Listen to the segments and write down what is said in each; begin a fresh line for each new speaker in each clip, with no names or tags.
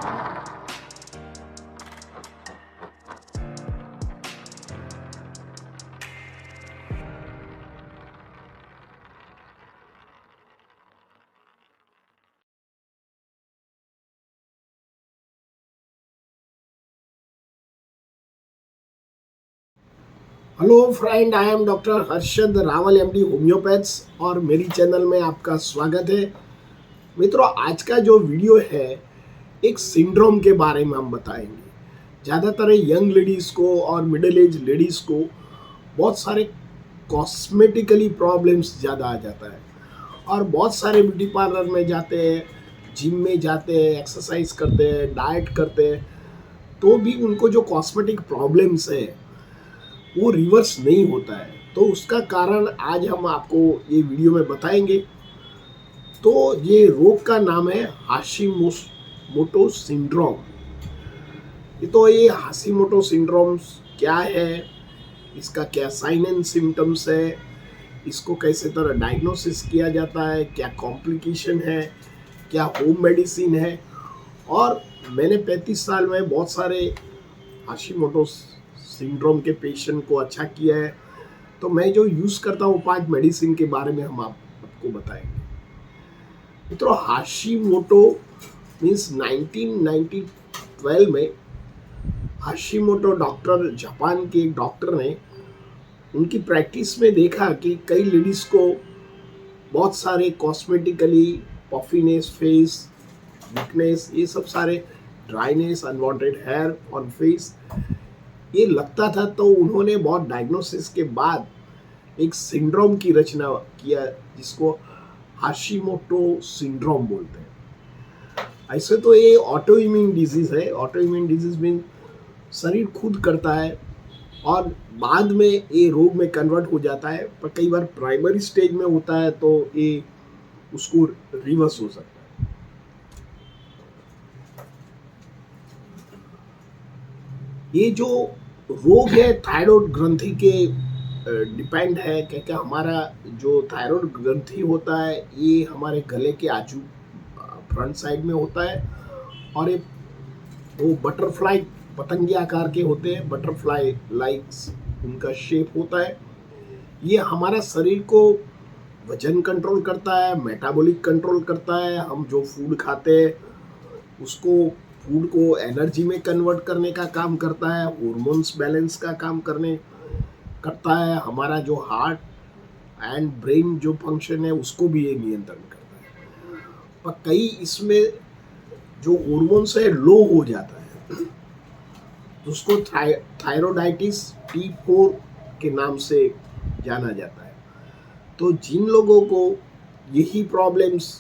Hello friend, I am doctor Harshad Rawal MD homeopaths और मेरी channel में आपका स्वागत है। मित्रों, आज का जो वीडियो है एक सिंड्रोम के बारे में हम बताएंगे। ज़्यादातर यंग लेडीज़ को और मिडिल एज लेडीज़ को बहुत सारे कॉस्मेटिकली प्रॉब्लम्स ज़्यादा आ जाता है और बहुत सारे ब्यूटी पार्लर में जाते हैं, जिम में जाते हैं, एक्सरसाइज करते हैं, डाइट करते हैं, तो भी उनको जो कॉस्मेटिक प्रॉब्लम्स है वो रिवर्स नहीं होता है। तो उसका कारण आज हम आपको ये वीडियो में बताएंगे। तो ये रोग का नाम है हाशिमोटो सिंड्रोम। ये हाशिमोटो सिंड्रोम क्या है, इसका क्या साइन एंड सिम्टम्स है, इसको कैसे तरह डायग्नोसिस किया जाता है, क्या कॉम्प्लिकेशन है, क्या होम मेडिसिन है। और मैंने 35 साल में बहुत सारे हाशिमोटो सिंड्रोम के पेशेंट को अच्छा किया है। तो मैं जो यूज़ करता हूँ 5 मेडिसिन के बारे में हम आपको बताएंगे। मित्रों, हाशिमोटो मीन्स 1912 में हाशिमोटो डॉक्टर, जापान के एक डॉक्टर ने उनकी प्रैक्टिस में देखा कि कई लेडीज़ को बहुत सारे कॉस्मेटिकली पफिनेस, फेस वीकनेस, ये सब सारे dryness, unwanted hair on face ये लगता था। तो उन्होंने बहुत डायग्नोसिस के बाद एक सिंड्रोम की रचना किया जिसको हाशिमोटो सिंड्रोम बोलते हैं। ऐसे तो ये ऑटो इम्यून डिजीज है। ऑटो इम्यून डिजीज मीन शरीर खुद करता है और बाद में ये रोग में कन्वर्ट हो जाता है, पर कई बार प्राइमरी स्टेज में होता है तो ये उसको रिवर्स हो सकता है। ये जो रोग है थायराइड ग्रंथि के डिपेंड है, क्योंकि हमारा जो थायराइड ग्रंथि होता है ये हमारे गले के आजू फ्रंट साइड में होता है और ये वो बटरफ्लाई पतंगे आकार के होते हैं, बटरफ्लाई लाइक्स उनका शेप होता है। ये हमारा शरीर को वजन कंट्रोल करता है, मेटाबॉलिक कंट्रोल करता है, हम जो फूड खाते हैं उसको फूड को एनर्जी में कन्वर्ट करने का काम करता है, हॉर्मोन्स बैलेंस का काम करता है, हमारा जो हार्ट एंड ब्रेन जो फंक्शन है उसको भी ये नियंत्रण करता है। पर कई इसमें जो हॉर्मोन्स है लो हो जाता है तो उसको थायरोडाइटिस T4 के नाम से जाना जाता है। तो जिन लोगों को यही प्रॉब्लम्स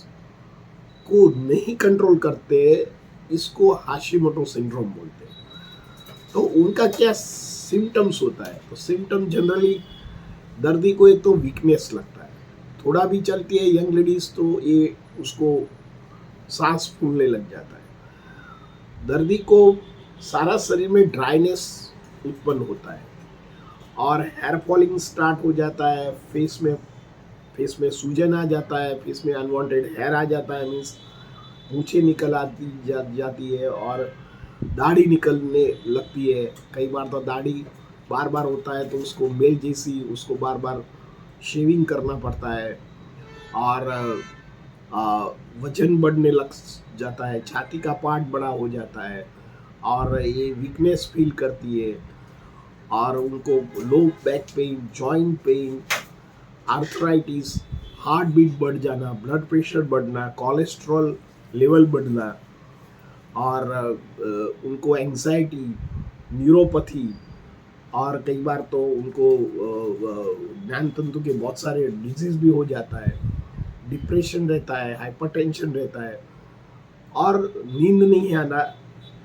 को नहीं कंट्रोल करते इसको हाशिमोटो सिंड्रोम बोलते हैं। तो उनका क्या सिम्टम्स होता है? तो सिम्टम जनरली दर्दी को एक तो वीकनेस लगता है, थोड़ा भी चलती है यंग लेडीज तो ये उसको सांस फूलने लग जाता है। दर्दी को सारा शरीर में ड्राइनेस उत्पन्न होता है और हेयर फॉलिंग स्टार्ट हो जाता है, फेस में सूजन आ जाता है, फेस में अनवांटेड हेयर आ जाता है, मीन्स मूछें निकल जाती है और दाढ़ी निकलने लगती है। कई बार तो दाढ़ी बार बार होता है तो उसको मेल जैसी उसको बार बार शेविंग करना पड़ता है और वजन बढ़ने लग जाता है, छाती का पार्ट बड़ा हो जाता है और ये वीकनेस फील करती है और उनको low back pain, joint pain, arthritis, heart beat बढ़ जाना, ब्लड प्रेशर बढ़ना, कोलेस्ट्रॉल लेवल बढ़ना और उनको एंजाइटी, न्यूरोपैथी और कई बार तो उनको ज्ञान तंतु के बहुत सारे डिजीज भी हो जाता है, डिप्रेशन रहता है, हाइपरटेंशन रहता है और नींद नहीं आना,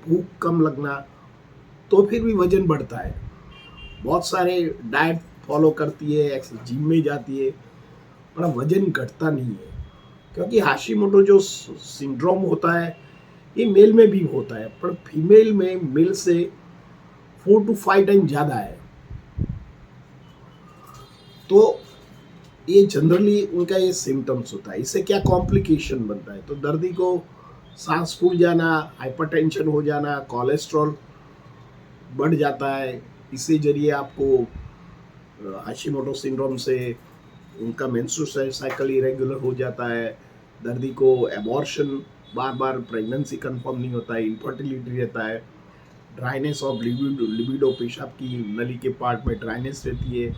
भूख कम लगना, तो फिर भी वजन बढ़ता है। बहुत सारे डाइट फॉलो करती है, जिम में जाती है, पर वजन घटता नहीं है। क्योंकि हाशिमोटो जो सिंड्रोम होता है ये मेल में भी होता है, पर फीमेल में मेल से 4 to 5 टाइम ज़्यादा है। तो ये जनरली उनका ये सिम्टम्स होता है। इससे क्या कॉम्प्लिकेशन बनता है? तो दर्दी को सांस फूल जाना, हाइपरटेंशन हो जाना, कोलेस्ट्रॉल बढ़ जाता है। इसी जरिए आपको हाशिमोटो सिंड्रोम से उनका मेंस्ट्रुअल साइकिल इरेगुलर हो जाता है। दर्दी को एबॉर्शन, बार बार प्रेगनेंसी कंफर्म नहीं होता है, इनफर्टिलिटी रहता है, ड्राइनेस ऑफ लिबिडो, पेशाब की नली के पार्ट में ड्राइनेस रहती है,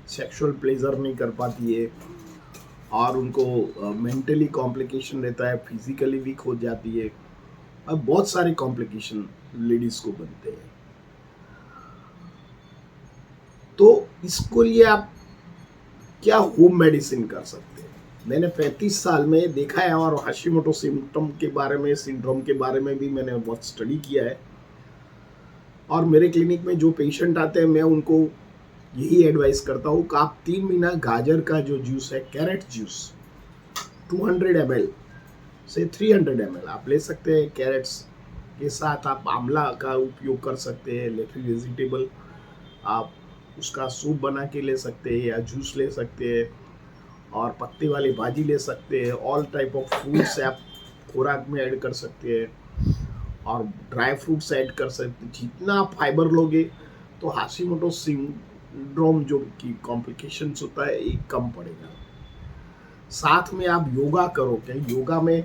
सेक्सुअल प्लेजर नहीं कर पाती है, और उनको मेंटली कॉम्प्लिकेशन रहता है, फिजिकली वीक हो जाती है। अब बहुत सारे कॉम्प्लिकेशन लेडीज को बनते हैं। तो इसको लिए आप क्या होम मेडिसिन कर सकते हैं? मैंने 35 साल में देखा है, और हाशिमोटो सिम्टम के बारे में, सिंड्रोम के बारे में भी मैंने बहुत स्टडी किया है। और मेरे क्लिनिक में जो पेशेंट आते हैं, मैं उनको यही एडवाइस करता हूँ कि आप 3 महीना गाजर का जो जूस है, कैरेट जूस 200 ml से 300 ml आप ले सकते हैं। कैरेट्स के साथ आप आंवला का उपयोग कर सकते हैं, लेफी वेजिटेबल आप उसका सूप बना के ले सकते हैं या जूस ले सकते हैं, और पत्ते वाली भाजी ले सकते हैं। ऑल टाइप ऑफ फ्रूट्स आप खुराक में ऐड कर सकते हैं, और ड्राई फ्रूट्स ऐड कर सकते हैं। जितना आप फाइबर लोगे तो हाशिमोटो सिंड्रोम जो की कॉम्प्लिकेशंस होता है ये कम पड़ेगा। साथ में आप योगा करो। क्या योगा में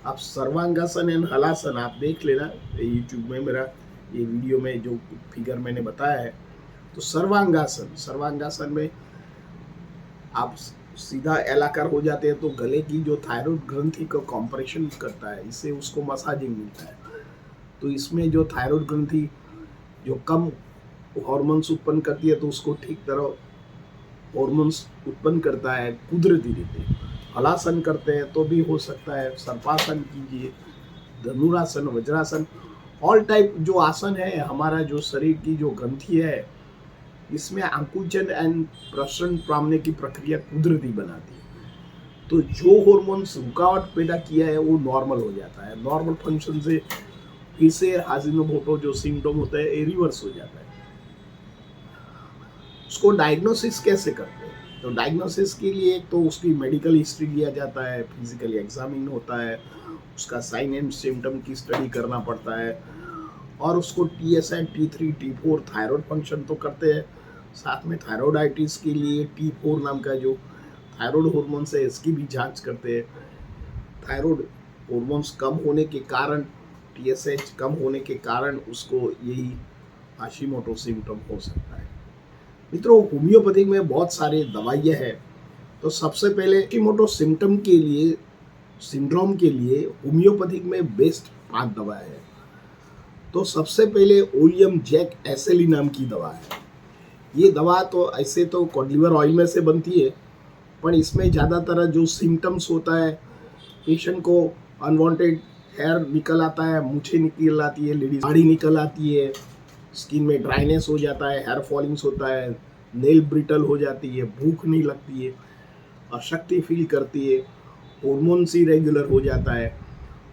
आप सर्वांगासन एंड हलासन आप देख लेना यूट्यूब में, मेरा ये वीडियो में जो फिगर मैंने बताया है। तो सर्वांगासन में आप सीधा एलाकार हो जाते हैं, तो गले की जो थायराइड ग्रंथि का कॉम्प्रेशन करता है, इससे उसको मसाजिंग मिलता है। तो इसमें जो थायराइड ग्रंथि जो कम हार्मोन्स उत्पन्न करती है, तो उसको ठीक तरह हार्मोन्स उत्पन्न करता है कुदरती रीति। हलासन करते हैं तो भी हो सकता है, सर्पासन कीजिए, धनुरासन, वज्रासन, ऑल टाइप जो आसन है। हमारा जो शरीर की जो ग्रंथि है, इसमें आकुंचन एंड प्रसरण पाने की प्रक्रिया कुदरती बनाती है। तो जो हार्मोन्स रुकावट पैदा किया है वो नॉर्मल हो जाता है। नॉर्मल फंक्शन से फिर से हाशिमोटो जो सिम्टम होता है ये रिवर्स हो जाता है। उसको डायग्नोसिस कैसे करते हैं? तो डायग्नोसिस के लिए तो उसकी मेडिकल हिस्ट्री लिया जाता है, फिजिकली एग्जामिन होता है, उसका साइन एंड सिम्टम की स्टडी करना पड़ता है, और उसको TSH, T3, T4 thyroid function तो करते हैं। साथ में थायराइडाइटिस के लिए T4 नाम का जो थायराइड हार्मोन्स है इसकी भी जांच करते हैं। थायराइड हार्मोन्स कम होने के कारण, TSH कम होने के कारण उसको यही हाशिमोटो सिम्टम हो सकता है। मित्रों, होम्योपैथिक में बहुत सारे दवाइयाँ हैं। तो सबसे पहले हाशिमोटो सिम्टम के लिए, सिंड्रोम के लिए होम्योपैथिक में बेस्ट 5 दवाएं हैं। तो सबसे पहले ओलियम जैक एसएलई नाम की दवा है। ये दवा तो ऐसे तो कॉड लिवर ऑयल में से बनती है, पर इसमें ज़्यादातर जो सिम्टम्स होता है, पेशेंट को अनवांटेड हेयर निकल आता है, मूछें निकल आती है, लेडीज दाढ़ी निकल आती है, स्किन में ड्राइनेस हो जाता है, हेयर फॉलिंग्स होता है, नेल ब्रिटल हो जाती है, भूख नहीं लगती है, अशक्ति फील करती है, हार्मोन्स इरेगुलर हो जाता है,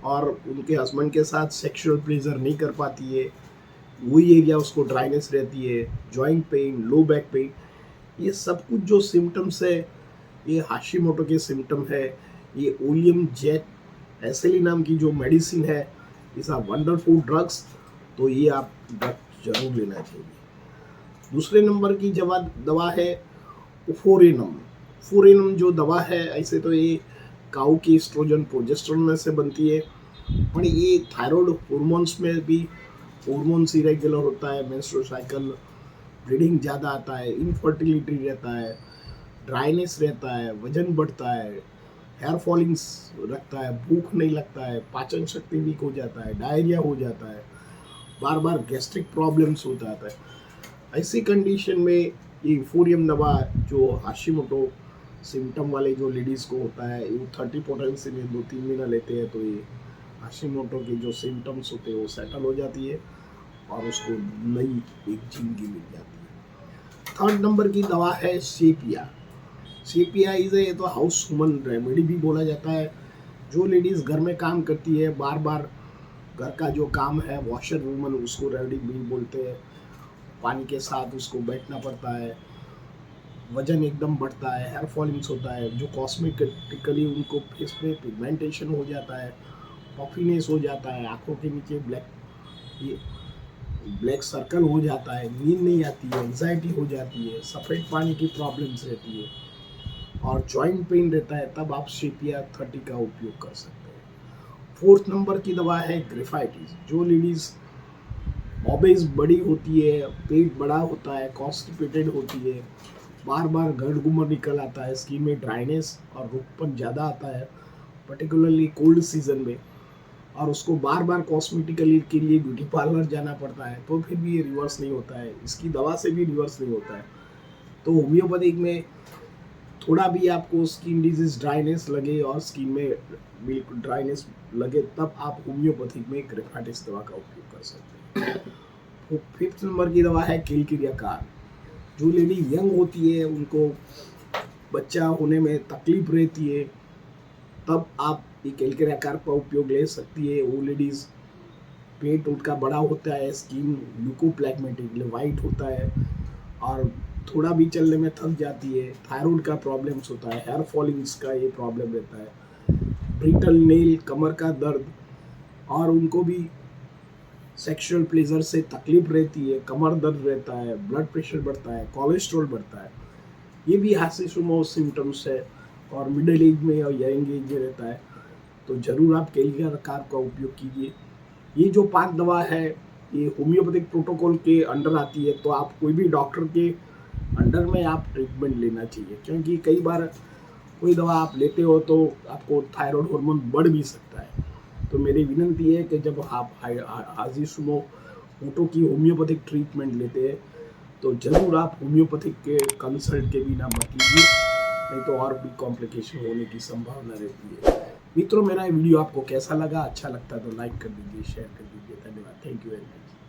और उनके हस्बैंड के साथ सेक्सुअल प्लेजर नहीं कर पाती है, वही एरिया उसको ड्राइनेस रहती है, जॉइंट पेन, लो बैक पेन, ये सब कुछ जो सिम्टम्स है ये हाशिमोटो के सिम्टम है। ये ओलियम जैक एसएलई नाम की जो मेडिसिन है, इस आर वंडरफुल ड्रग्स। तो ये आप ड्रग जरूर लेना चाहिए। दूसरे नंबर की दवा है उफोरेनम। उफोरेनम जो दवा है, ऐसे तो ये काऊ की एस्ट्रोजन प्रोजेस्टेरोन में से बनती है, पर ये थायराइड हार्मोन्स में भी हार्मोन्स इरेगुलर होता है, मेंस्ट्रुअल साइकिल, ब्लीडिंग ज़्यादा आता है, इनफर्टिलिटी रहता है, ड्राइनेस रहता है, वजन बढ़ता है, हेयर फॉलिंग्स रखता है, भूख नहीं लगता है, पाचन शक्ति वीक हो जाता है, डायरिया हो जाता है, बार बार गैस्ट्रिक प्रॉब्लम्स हो जाता है। ऐसी कंडीशन में ये यूफोरियम दवा जो हाशिमोटो सिम्टम वाले जो लेडीज़ को होता है, वो 30 पोटेंसी में 2-3 महीना लेते हैं, तो ये हाशिमोटो के जो सिम्टम्स होते हैं वो सेटल हो जाती है, और उसको नई एक जिंदगी मिल जाती है। थर्ड नंबर की दवा है सेपिया। सेपिया इज ए तो हाउस ह्यूमन रेमेडी भी बोला जाता है। जो लेडीज़ घर में काम करती है, बार बार घर का जो काम है, वॉशर वूमन उसको रेमेडी भी बोलते हैं, पानी के साथ उसको बैठना पड़ता है, वजन एकदम बढ़ता है, हेयर फॉलिंग्स होता है, जो कॉस्मेटिकली उनको फेस में पिगमेंटेशन हो जाता है, पफीनेस हो जाता है, आंखों के नीचे ये ब्लैक सर्कल हो जाता है, नींद नहीं आती है, एंजाइटी हो जाती है, सफ़ेद पानी की प्रॉब्लम्स रहती है और जॉइंट पेन रहता है, तब आप शेपिया 30 का उपयोग कर सकते हैं। 4th नंबर की दवा है ग्रेफाइटिस। जो लेडीज़ ओबेस बड़ी होती है, पेट बड़ा होता है, कॉन्स्टिपेटेड होती है, बार बार गड़ घूमर निकल आता है, स्किन में ड्राइनेस और रूखपन ज़्यादा आता है पर्टिकुलरली कोल्ड सीजन में, और उसको बार बार कॉस्मेटिकली के लिए ब्यूटी पार्लर जाना पड़ता है, तो फिर भी ये रिवर्स नहीं होता है, इसकी दवा से भी रिवर्स नहीं होता है। तो होम्योपैथिक में थोड़ा भी आपको स्किन डिजीज ड्राइनेस लगे और स्किन में बिल्कुल ड्राइनेस लगे, तब आप होम्योपैथिक में ग्रेफाइटिस दवा का उपयोग कर सकते हैं। 5th नंबर की दवा है केल्किरियाकार। जो लेडी यंग होती है, उनको बच्चा होने में तकलीफ रहती है, तब आप ये केल्किरियाकार का उपयोग ले सकती है। वो लेडीज़ पेट उनका बड़ा होता है, स्किन ल्यूकोप्लैग्मेटिक वाइट होता है और थोड़ा भी चलने में थक जाती है, थायराइड का प्रॉब्लम्स होता है, हेयर फॉलिंग्स का ये प्रॉब्लम रहता है, ब्रिटल नेल, कमर का दर्द, और उनको भी सेक्सुअल प्लेजर से तकलीफ रहती है, कमर दर्द रहता है, ब्लड प्रेशर बढ़ता है, कोलेस्ट्रॉल बढ़ता है, ये भी हास्यसुमो सिम्टम्स है और मिडिल एज में और यंग एज में रहता है। तो ज़रूर आप केल्किरियाकार का उपयोग कीजिए। ये जो 5 दवा है, ये होम्योपैथिक प्रोटोकॉल के अंडर आती है, तो आप कोई भी डॉक्टर के अंडर में आप ट्रीटमेंट लेना चाहिए, क्योंकि कई बार कोई दवा आप लेते हो तो आपको थायराइड हार्मोन बढ़ भी सकता है। तो मेरी विनती है कि जब आप हाजिसुमो मोटो की होम्योपैथिक ट्रीटमेंट लेते हैं, तो ज़रूर आप होम्योपैथिक के कंसल्ट के बिना मत लीजिए, नहीं तो और भी कॉम्प्लिकेशन होने की संभावना रहती है। मित्रों, मेरा वीडियो आपको कैसा लगा? अच्छा लगता है तो लाइक कर दीजिए, शेयर कर दीजिए। धन्यवाद। Thank you very much.